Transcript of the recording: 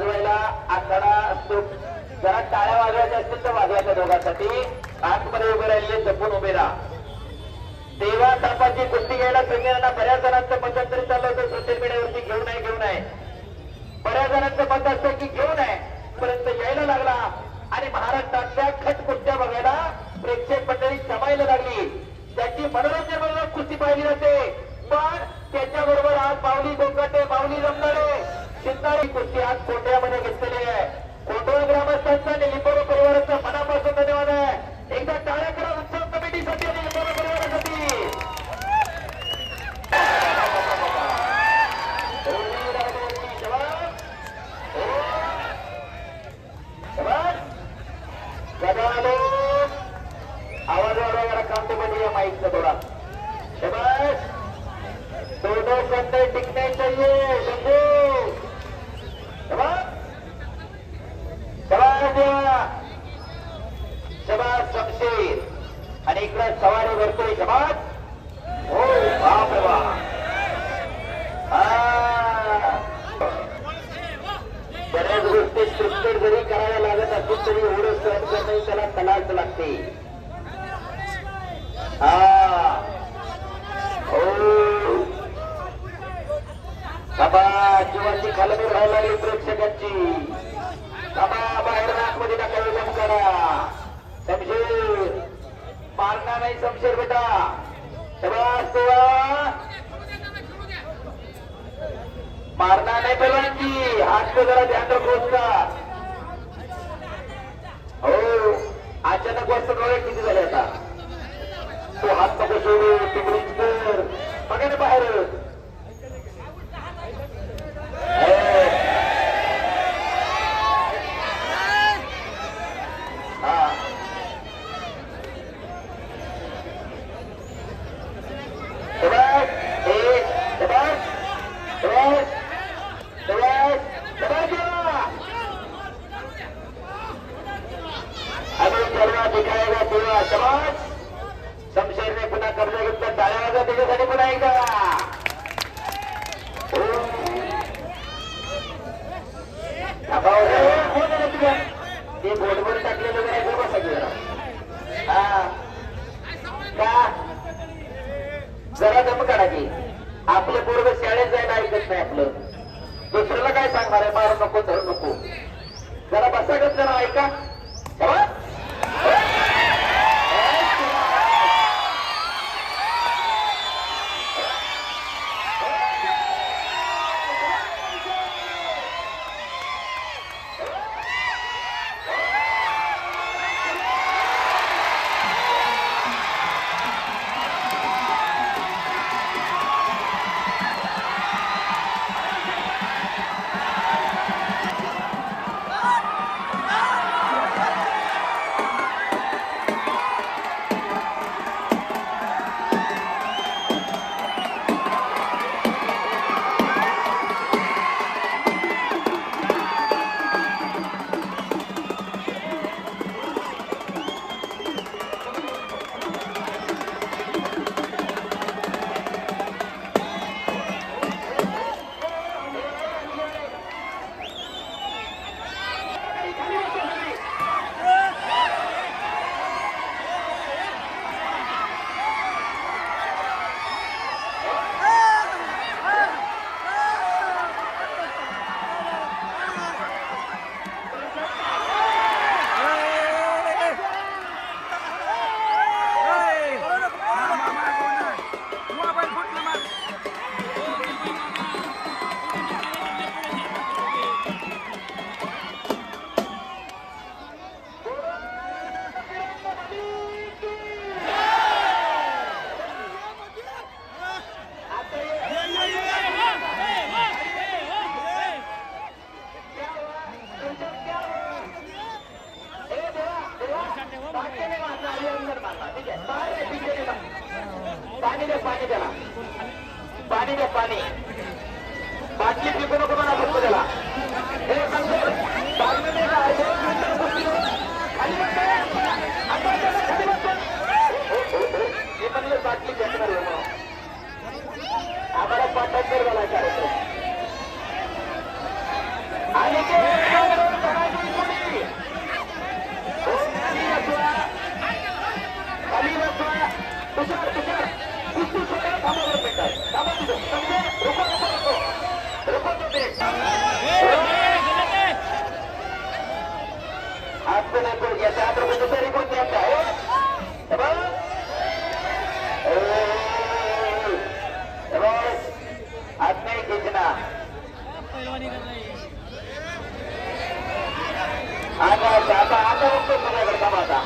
वाजवायला आखाडा असतो. जरा टाळ्या वाजवायच्या असतील तर वाजवायच्या दोघांसाठी. आतमध्ये उभे राहिले जपून उभे राहा. देवा तापाची कुस्ती घ्यायला संघटना बऱ्याच जणांचं मध्यंतरी चाललं होतं सोशल मीडियावरती. घेऊ नये बऱ्याच जणांचं मत असतं की घेऊ नये, पर्यंत यायला लागला आणि महाराष्ट्रातल्या खट कुस्त्या बघायला प्रेक्षक मंडळी जमायला लागली. त्याची मनोरंजन म्हणून कुस्ती पाहिली जाते, पण त्याच्याबरोबर आज माऊली गोंगाटे, माऊली जमणारे शिंदारी कुस्ती आज कोंढव्यामध्ये घेतलेली आहे. कोंढवा ग्रामस्थांचा आणि लिंबोरा परिवाराचा मनापासून धन्यवाद आहे. एकदा टाळ्या करा उत्सव कमिटीसाठी आणि लिंबोरा परिवारासाठी. आवाज वाढवा काउंटेबल माइक थोड़ा. दोनों कंधे टिकने चाहिए. शबाज शमशेर आणि इकडे सवारी भरतोय शबाज. हो बाप रे बाप. बऱ्याच गोष्टी स्क्रिप्टेड जरी करायला लागत असतील तरी एवढं सहन करणं त्याला कलाच लागते. जीवाची खालमी राहायला लागली प्रेक्षकांची. बाहेर नाकमध्ये टाकायला जम करा. शमशेर मारणार नाही. शमशेर बेटा शबास मारणार नाही. पहिल्यांची हात जरा ध्यान रखो उसका. हो अचानक वाजता डोळे किती झाले आता. तो हात नको सोडू. तिकडून कर बघा ना बाहेर. शमशेरने पुन्हा कब्जा घेतला. टाळ्या वाजवा त्याच्यासाठी पुन्हा एकदा. ते बोटवर टाकलेलं जरा बसा गेला. का जरा दम काढा की. आपलं पूर्व शाळेत जायला ऐकत नाही. आपलं दुसऱ्याला काय सांगणार आहे. मारू नको धरू नको. जरा बसा गत जरा ऐका. पाणी द्या, पाणी त्याला, पाणी द्या, पाणी. बाटली पिकू नको म्हणा फक्त त्याला. हे सांगतो हे म्हणलं बाटली घेणार म्हणून आम्हाला पाठांतर झाला कार्यक्रम. आणि आता आता बघतो तुझ्याकडे का आता